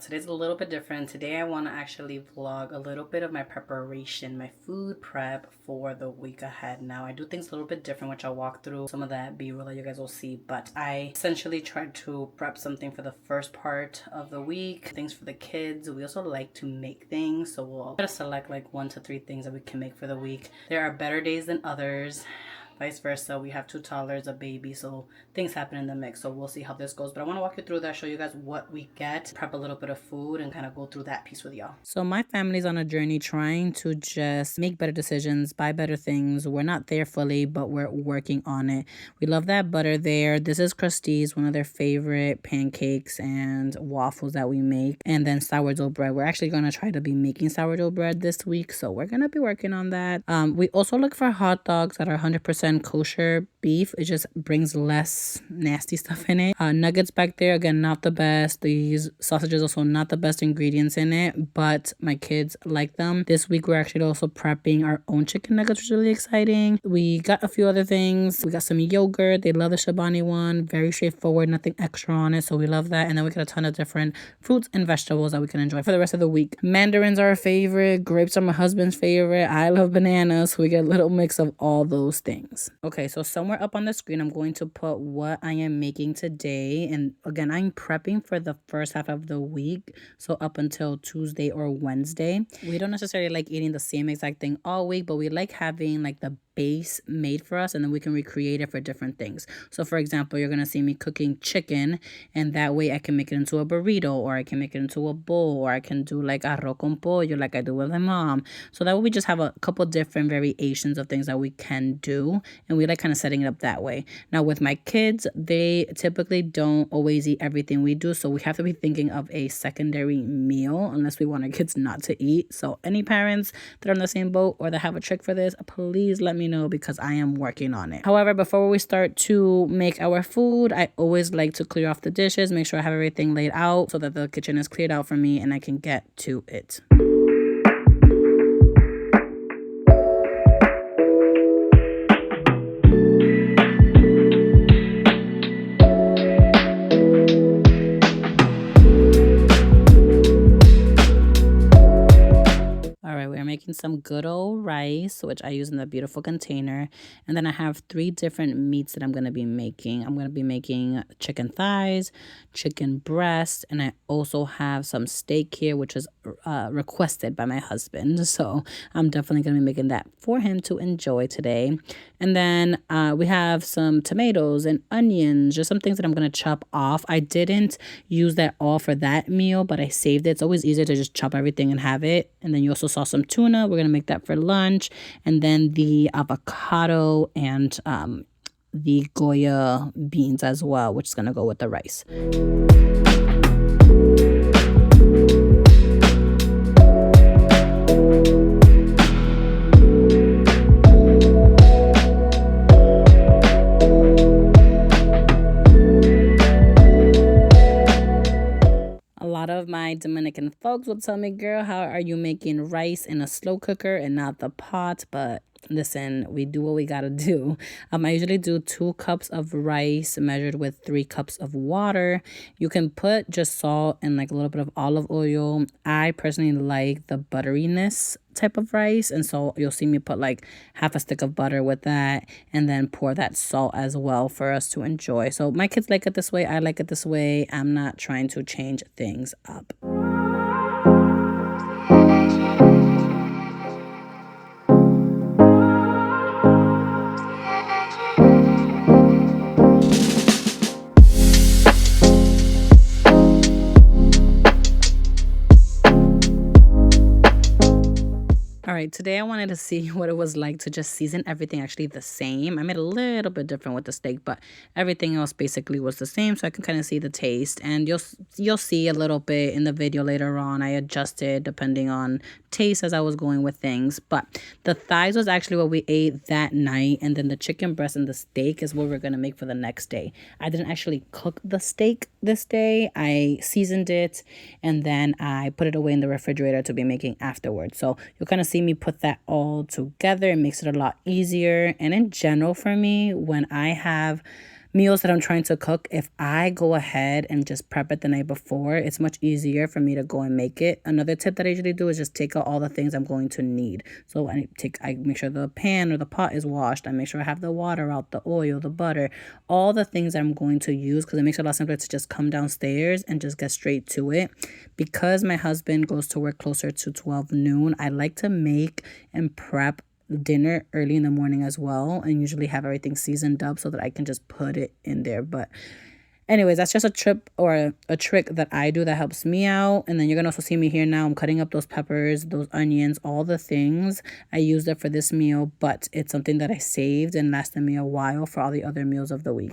Today's a little bit different. Today I want to actually vlog a little bit of my preparation, my food prep for the week ahead. Now I do things a little bit different, which I'll walk through some of that b-roll that you guys will see, but I essentially tried to prep something for the first part of the week, things for the kids. We also like to make things, so we'll try to select like 1 to 3 things that we can make for the week. There are better days than others. Vice versa, we have 2 toddlers, a baby, so things happen in the mix, so we'll see how this goes. But I want to walk you through that, show you guys what we get, prep a little bit of food, and kind of go through that piece with y'all. So my family's on a journey trying to just make better decisions, buy better things. We're not there fully, but we're working on it. We love that butter there. This is Krusty's, one of their favorite pancakes and waffles that we make. And then sourdough bread. We're actually going to try to be making sourdough bread this week, so we're going to be working on that. We also look for hot dogs that are 100% kosher beef. It just brings less nasty stuff in it. Nuggets back there, again, not the best. These sausages also not the best ingredients in it, but my kids like them. This week we're actually also prepping our own chicken nuggets, which is really exciting. We got a few other things. We got some yogurt. They love the Shabani one. Very straightforward, nothing extra on it, so we love that. And then we got a ton of different fruits and vegetables that we can enjoy for the rest of the week. Mandarins are our favorite. Grapes are my husband's favorite. I love bananas, so we get a little mix of all those things. Okay, so somewhere up on the screen, I'm going to put what I am making today. And again, I'm prepping for the first half of the week, so up until Tuesday or Wednesday. We don't necessarily like eating the same exact thing all week, but we like having like the base made for us, and then we can recreate it for different things. So for example, you're gonna see me cooking chicken, and that way I can make it into a burrito, or I can make it into a bowl, or I can do like arroz con pollo like I do with my mom. So that way we just have a couple different variations of things that we can do, and we like kind of setting it up that way. Now with my kids, they typically don't always eat everything we do, so we have to be thinking of a secondary meal unless we want our kids not to eat. So any parents that are in the same boat or that have a trick for this, please let me know, because I am working on it. However, before we start to make our food, I always like to clear off the dishes, make sure I have everything laid out so that the kitchen is cleared out for me and I can get to it. Making some good old rice, which I use in the beautiful container, and then I have 3 different meats that I'm going to be making. I'm going to be making chicken thighs, chicken breast, and I also have some steak here, which is requested by my husband, so I'm definitely going to be making that for him to enjoy today. And then we have some tomatoes and onions, just some things that I'm going to chop off. I didn't use that all for that meal, but I saved it. It's always easier to just chop everything and have it. And then you also saw some tuna. We're going to make that for lunch. And then the avocado and the Goya beans as well, which is going to go with the rice. Of my Dominican folks will tell me, girl, how are you making rice in a slow cooker and not the pot? But listen, we do what we gotta do. I usually do 2 cups of rice measured with 3 cups of water. You can put just salt and like a little bit of olive oil. I personally like the butteriness type of rice, and so you'll see me put like half a stick of butter with that, and then pour that salt as well for us to enjoy. So my kids like it this way, I like it this way. I'm not trying to change things up. All right, today I wanted to see what it was like to just season everything actually the same. I made a little bit different with the steak, but everything else basically was the same, so I can kind of see the taste. And you'll see a little bit in the video later on. I adjusted depending on taste as I was going with things. But the thighs was actually what we ate that night, and then the chicken breast and the steak is what we're going to make for the next day. I didn't actually cook the steak this day. I seasoned it, and then I put it away in the refrigerator to be making afterwards. So you'll kind of see me put that all together. It makes it a lot easier. And in general for me, when I have meals that I'm trying to cook, if I go ahead and just prep it the night before, it's much easier for me to go and make it. Another tip that I usually do is just take out all the things I'm going to need. So I make sure the pan or the pot is washed. I make sure I have the water out, the oil, the butter, all the things I'm going to use, because it makes it a lot simpler to just come downstairs and just get straight to it. Because my husband goes to work closer to 12 noon, I like to make and prep dinner early in the morning as well, and usually have everything seasoned up so that I can just put it in there. But anyways, that's just a trip or a trick that I do that helps me out. And then you're gonna also see me here now. I'm cutting up those peppers, those onions, all the things. I used it for this meal, but it's something that I saved and lasted me a while for all the other meals of the week.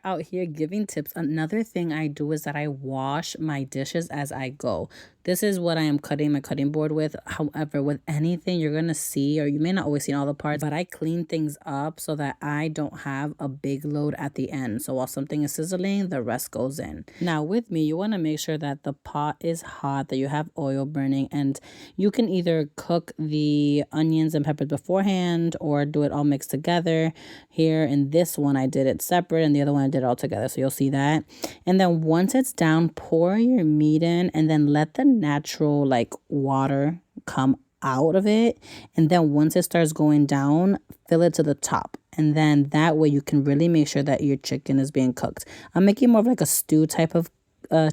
Out here giving tips, another thing I do is that I wash my dishes as I go. This is what I am cutting my cutting board with. However, with anything you're gonna see, or you may not always see all the parts, but I clean things up so that I don't have a big load at the end. So while something is sizzling, the rest goes in. Now with me, you want to make sure that the pot is hot, that you have oil burning, and you can either cook the onions and peppers beforehand or do it all mixed together. Here in this one, I did it separate, and the other one I did it all together, so you'll see that. And then once it's down, pour your meat in and then let the natural like water come out of it. And then once it starts going down, fill it to the top. And then that way you can really make sure that your chicken is being cooked. I'm making more of like a stew type of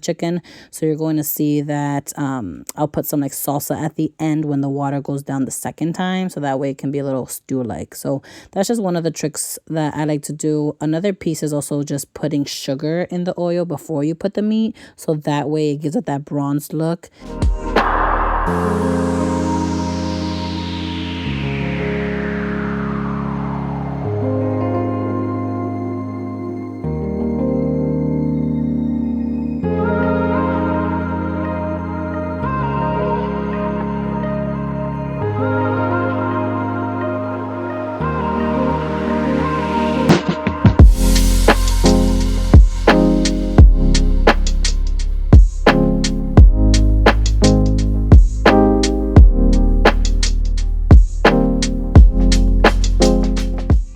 chicken, so you're going to see that I'll put some like salsa at the end when the water goes down the second time, so that way it can be a little stew like. So that's just one of the tricks that I like to do. Another piece is also just putting sugar in the oil before you put the meat, so that way it gives it that bronze look.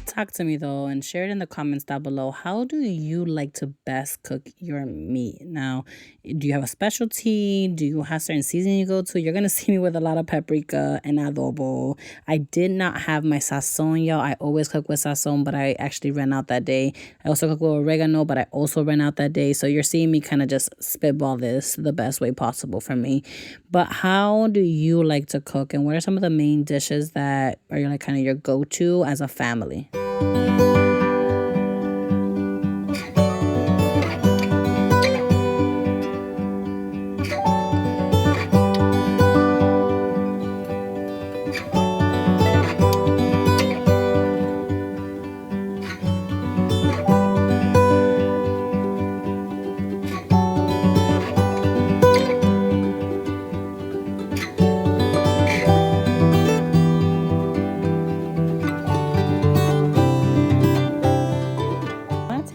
Talk to me though and share it in the comments down below. How do you like to best cook your meat? Now, do you have a specialty? Do you have certain seasoning you go to? You're gonna see me with a lot of paprika and adobo. I did not have my sazon, y'all. I always cook with sazon, but I actually ran out that day. I also cook with oregano, but I also ran out that day. So you're seeing me kind of just spitball this the best way possible for me. But how do you like to cook, and what are some of the main dishes that are like kind of your go-to as a family?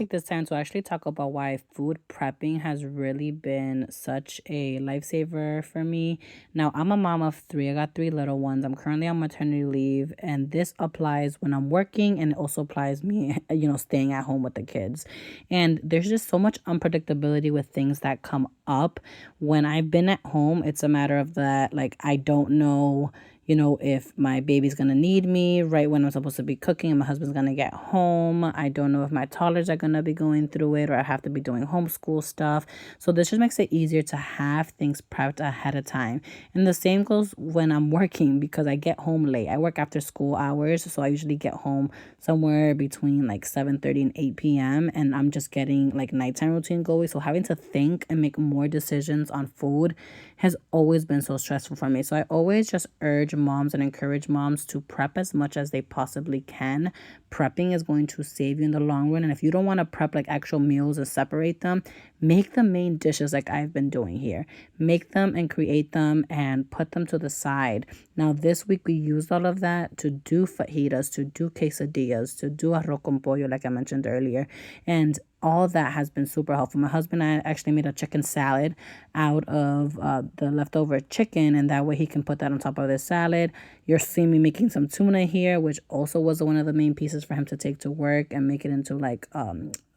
This time to actually talk about why food prepping has really been such a lifesaver for me. Now, I'm a mom of 3. I got 3 little ones. I'm currently on maternity leave, and this applies when I'm working, and it also applies me, staying at home with the kids. And there's just so much unpredictability with things that come up. When I've been at home, it's a matter of that, like, I don't know, if my baby's going to need me right when I'm supposed to be cooking and my husband's going to get home. I don't know if my toddlers are going to be going through it, or I have to be doing homeschool stuff. So this just makes it easier to have things prepped ahead of time. And the same goes when I'm working, because I get home late. I work after school hours, so I usually get home somewhere between like 7:30 and 8 p.m. and I'm just getting like nighttime routine going. So having to think and make more decisions on food has always been so stressful for me. So I always just urge moms and encourage moms to prep as much as they possibly can. Prepping is going to save you in the long run. And if you don't want to prep like actual meals and separate them, make the main dishes like I've been doing here. Make them and create them and put them to the side. Now, this week we used all of that to do fajitas, to do quesadillas, to do arroz con pollo, like I mentioned earlier. And all of that has been super helpful. My husband and I actually made a chicken salad out of the leftover chicken, and that way he can put that on top of the salad. You're seeing me making some tuna here, which also was one of the main pieces for him to take to work and make it into like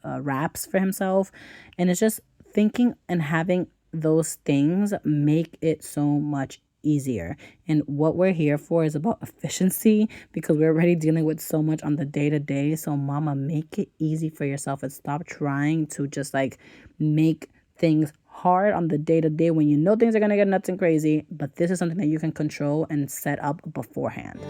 wraps for himself. And it's just thinking and having those things make it so much easier. And what we're here for is about efficiency, because we're already dealing with so much on the day-to-day. So mama, make it easy for yourself and stop trying to just like make things hard on the day-to-day when you know things are going to get nuts and crazy. But this is something that you can control and set up beforehand.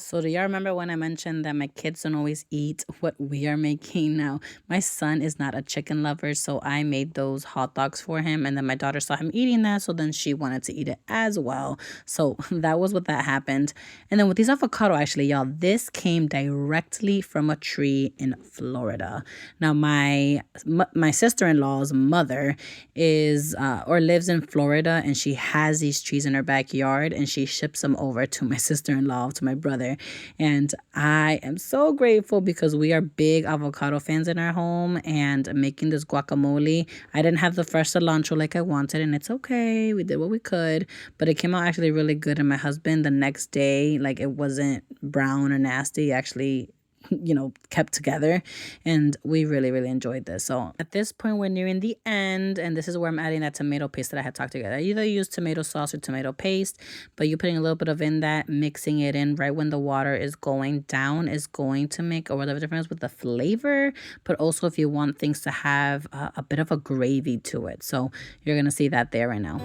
So do y'all remember when I mentioned that my kids don't always eat what we are making now? My son is not a chicken lover, so I made those hot dogs for him. And then my daughter saw him eating that, so then she wanted to eat it as well. So that was what that happened. And then with these avocado, actually, y'all, this came directly from a tree in Florida. Now, my sister-in-law's mother is or lives in Florida, and she has these trees in her backyard, and she ships them over to my sister-in-law, to my brother. And I am so grateful because we are big avocado fans in our home, and making this guacamole. I didn't have the fresh cilantro like I wanted, and it's okay. We did what we could, but it came out actually really good. And my husband, the next day, like, it wasn't brown or nasty. Actually, kept together, and we really enjoyed this. So at this point, we're nearing the end, and this is where I'm adding that tomato paste that I had talked about. I either use tomato sauce or tomato paste, but you putting a little bit of in that, mixing it in right when the water is going down is going to make a lot of difference with the flavor, but also if you want things to have a bit of a gravy to it. So you're gonna see that there right now.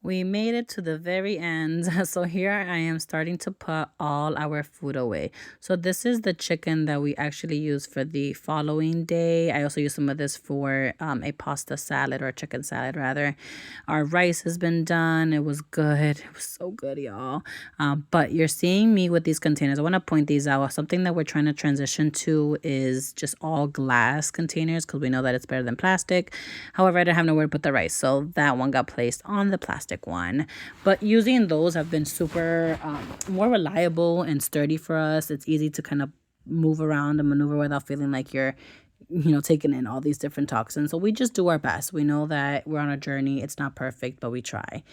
We made it to the very end. So here I am starting to put all our food away. So this is the chicken that we actually use for the following day. I also use some of this for a pasta salad, or a chicken salad rather. Our rice has been done. It was good. It was so good, y'all. But you're seeing me with these containers. I want to point these out. Something that we're trying to transition to is just all glass containers, because we know that it's better than plastic. However, I didn't have nowhere to put the rice, so that one got placed on the plastic one. But using those have been super more reliable and sturdy for us. It's easy to kind of move around and maneuver without feeling like you're taking in all these different toxins. So we just do our best. We know that we're on a journey. It's not perfect, but we try.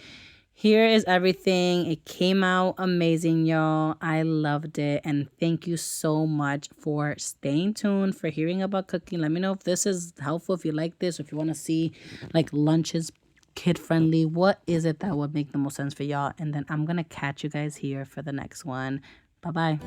Here is everything. It came out amazing, y'all. I loved it. And thank you so much for staying tuned, for hearing about cooking. Let me know if this is helpful, if you like this, or if you want to see like lunches kid friendly. What is it that would make the most sense for y'all? And then I'm gonna catch you guys here for the next one. Bye bye.